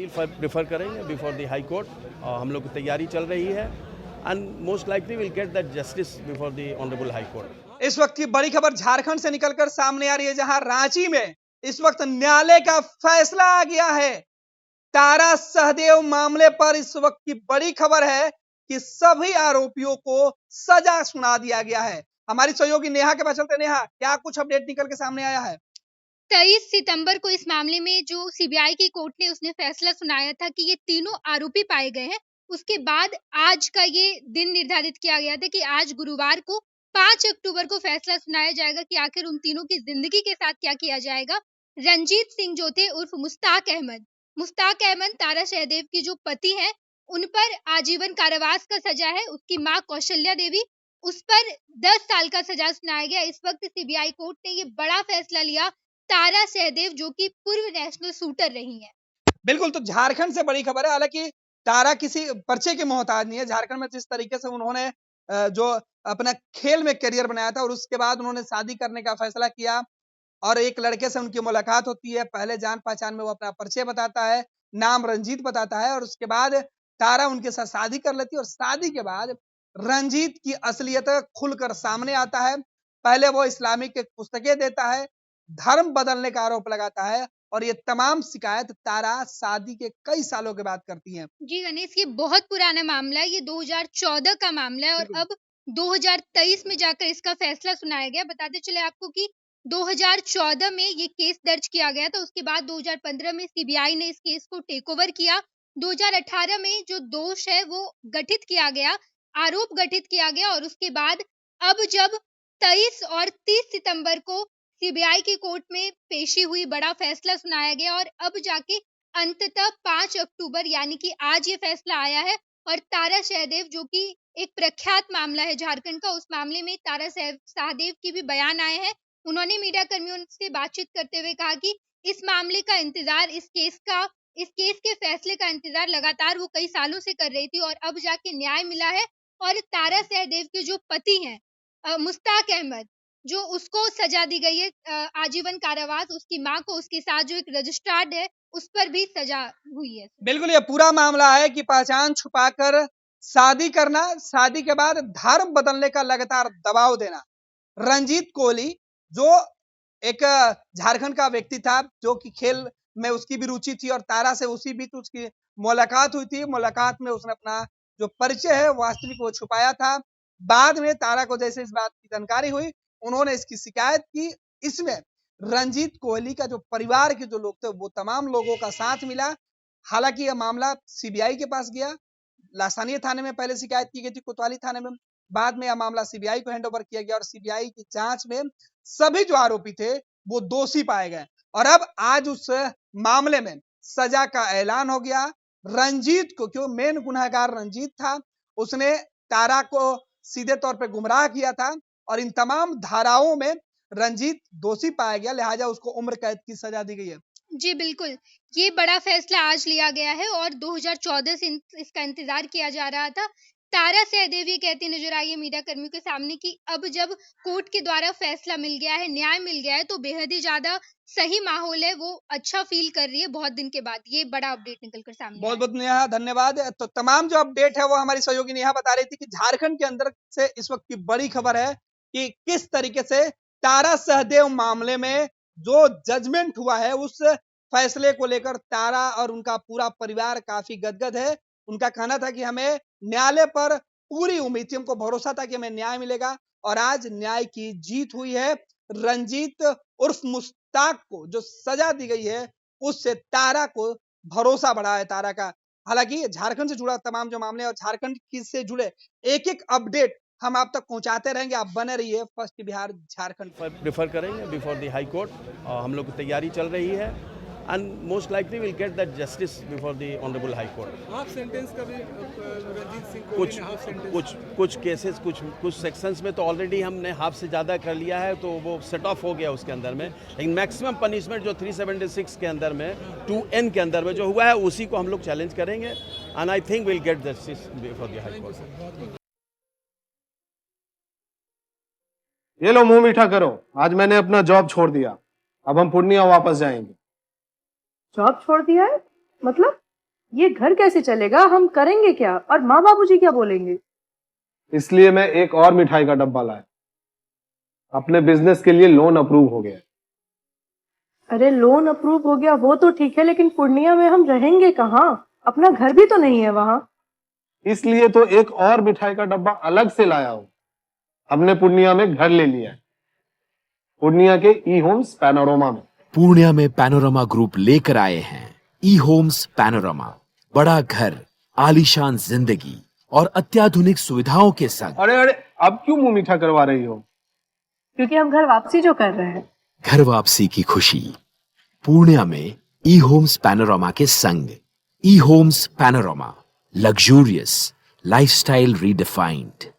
Prefer करेंगे before the high court. हम लोग की तैयारी चल रही है and most likely will get that justice before the honourable high court. इस वक्त की बड़ी खबर झारखंड से निकलकर सामने आ रही है, जहां रांची में इस वक्त न्यायालय का फैसला आ गया है। तारा सहदेव मामले पर इस वक्त की बड़ी खबर है कि सभी आरोपियों को सजा सुना दिया गया है। हमारी सहयोगी नेहा के पास चलते। नेहा, क्या कुछ अपडेट निकल के सामने आया है? 23 सितंबर को इस मामले में जो सीबीआई की कोर्ट ने उसने फैसला सुनाया था कि ये तीनों आरोपी पाए गए हैं। उसके बाद आज का ये दिन निर्धारित किया गया था कि आज गुरुवार को 5 अक्टूबर को फैसला सुनाया जाएगा कि आखिर उन तीनों की जिंदगी के साथ क्या किया जाएगा। रंजीत सिंह जो थे उर्फ मुश्ताक अहमद तारा सहदेव की जो पति हैं, उन पर आजीवन कारावास का सजा है। उसकी मां कौशल्या देवी, उस पर 10 साल का सजा सुनाया गया। इस वक्त सीबीआई कोर्ट ने ये बड़ा फैसला लिया तारा सहदेव जो कि पूर्व नेशनल शूटर रही हैं। बिल्कुल, तो झारखंड से बड़ी खबर है। हालांकि तारा किसी पर्चे के मोहताज नहीं है। झारखंड में जिस तरीके से उन्होंने जो अपना खेल में करियर बनाया था और उसके बाद उन्होंने शादी करने का फैसला किया और एक लड़के से उनकी मुलाकात होती है। पहले जान पहचान में वो अपना परिचय बताता है, नाम रंजीत बताता है और उसके बाद तारा उनके साथ शादी कर लेती है और शादी के बाद रंजीत की असलियत खुलकर सामने आता है। पहले वो इस्लामिक पुस्तकें देता है, धर्म बदलने का आरोप लगाता है और ये तमाम शिकायत तारा शादी के कई सालों के बाद करती हैं। जी गणेश, ये बहुत पुराना मामला है। ये 2014 का मामला है और अब 2023 में जाकर इसका फैसला सुनाया गया। बताते चले आपको कि 2014 में ये केस दर्ज किया गया था। उसके बाद 2015 में सीबीआई ने इस केस को टेक ओवर किया। 2018 में जो दोष है वो गठित किया गया, आरोप गठित किया गया और उसके बाद अब जब 23 और 30 सितंबर को सीबीआई की कोर्ट में पेशी हुई, बड़ा फैसला सुनाया गया और अब जाके अंततः 5 अक्टूबर यानी कि आज ये फैसला आया है। और तारा सहदेव जो कि एक प्रख्यात मामला है झारखंड का, उस मामले में तारा सहदेव की भी बयान आए हैं। उन्होंने मीडिया कर्मियों से बातचीत करते हुए कहा कि इस मामले का इंतजार, इस केस के फैसले का इंतजार लगातार वो कई सालों से कर रही थी और अब जाके न्याय मिला है। और तारा सहदेव के जो पति हैं मुश्ताक अहमद, जो उसको सजा दी गई है आजीवन कारावास, उसकी मां को, उसके साथ जो एक रजिस्ट्रार्ड है उस पर भी सजा हुई है। बिल्कुल, ये पूरा मामला है कि पहचान छुपाकर शादी करना, शादी के बाद धर्म बदलने का लगातार दबाव देना। रंजीत कोहली जो एक झारखंड का व्यक्ति था, जो कि खेल में उसकी भी रुचि थी और तारा से उसी बीच उसकी मुलाकात हुई थी। मुलाकात में उसने अपना जो परिचय है वास्तविक वो छुपाया था। बाद में तारा को जैसे इस बात की जानकारी हुई, उन्होंने इसकी शिकायत की। इसमें रंजीत कोहली का जो परिवार के जो लोग थे वो तमाम लोगों का साथ मिला। हालांकि यह मामला सीबीआई के पास गया, लासानिया थाने में पहले शिकायत की गई थी, कोतवाली थाने में। बाद में यह मामला सीबीआई को हैंडओवर किया गया और सीबीआई की जांच में सभी जो आरोपी थे वो दोषी पाए गए और अब आज उस मामले में सजा का ऐलान हो गया। रंजीत को, क्यों मेन गुनहगार रंजीत था, उसने तारा को सीधे तौर पे गुमराह किया था और इन तमाम धाराओं में रंजीत दोषी पाया गया, लिहाजा उसको उम्र कैद की सजा दी गई है। जी बिल्कुल, ये बड़ा फैसला आज लिया गया है और 2014 से इसका इंतजार किया जा रहा था। तारा सहदेव ये कहती नजर आई है मीडिया कर्मियों के सामने कि अब जब कोर्ट के द्वारा फैसला मिल गया है, न्याय मिल गया है, तो बेहद ही ज्यादा सही माहौल है, वो अच्छा फील कर रही है बहुत दिन के बाद। ये बड़ा अपडेट निकल कर सामने बहुत आया। बहुत नेहा धन्यवाद। तो तमाम जो अपडेट है वो हमारी सहयोगी नेहा बता रही थी कि झारखंड के अंदर से इस वक्त की बड़ी खबर है कि किस तरीके से तारा सहदेव मामले में जो जजमेंट हुआ है उस फैसले को लेकर तारा और उनका पूरा परिवार काफी गदगद है। उनका कहना था कि हमें न्यायालय पर पूरी उम्मीद थी, हमको भरोसा था कि हमें न्याय मिलेगा और आज न्याय की जीत हुई है। रंजीत उर्फ मुश्ताक को जो सजा दी गई है उससे तारा को भरोसा बढ़ा है तारा का। हालांकि झारखंड से जुड़ा तमाम जो मामले और झारखंड से जुड़े एक एक अपडेट हम आप तक पहुंचाते रहेंगे। आप बने रहिए फर्स्ट बिहार झारखंड पर। प्रेफर करेंगे बिफोर द हाई कोर्ट। हम लोग की तैयारी चल रही है and most likely will get that justice before the honourable high court. Half sentence का भी रंजीत सिंह को कुछ हाफ सेंटेंस कुछ केसेस, कुछ सेक्शंस में तो ऑलरेडी हमने हाफ से ज़्यादा कर लिया है, तो वो सेट ऑफ हो गया उसके अंदर में। लेकिन मैक्सिमम पनिशमेंट जो 376 के अंदर में 2N के अंदर में जो हुआ है उसी को हम लोग चैलेंज करेंगे and I think will get justice before the high court. ये लो मुंह मीठा करो, आज मैंने अपना जॉब छोड़ दिया, अब हम पूर्णिया वापस जाएंगे। जॉब छोड़ दिया है? मतलब ये घर कैसे चलेगा, हम करेंगे क्या और माँ बाबूजी क्या बोलेंगे? इसलिए मैं एक और मिठाई का डब्बा लाया। अपने बिजनेस के लिए लोन अप्रूव हो गया। अरे लोन अप्रूव हो गया वो तो ठीक है, लेकिन पूर्णिया में हम रहेंगे कहाँ? अपना घर भी तो नहीं है वहाँ। इसलिए तो एक और मिठाई का डब्बा अलग से लाया हूं। हमने पूर्णिया में घर ले लिया है, पूर्णिया के ई होम्स पैनोरमा में। पूर्णिया में पैनोरमा ग्रुप लेकर आए हैं ई होम्स पैनोरमा। बड़ा घर, आलीशान जिंदगी और अत्याधुनिक सुविधाओं के संग। अरे अरे, अब क्यों मुंह मीठा करवा रही हो? क्योंकि हम घर वापसी जो कर रहे हैं। घर वापसी की खुशी पूर्णिया में ई होम्स पैनोरमा के संग। ई Homes Panorama, luxurious lifestyle redefined.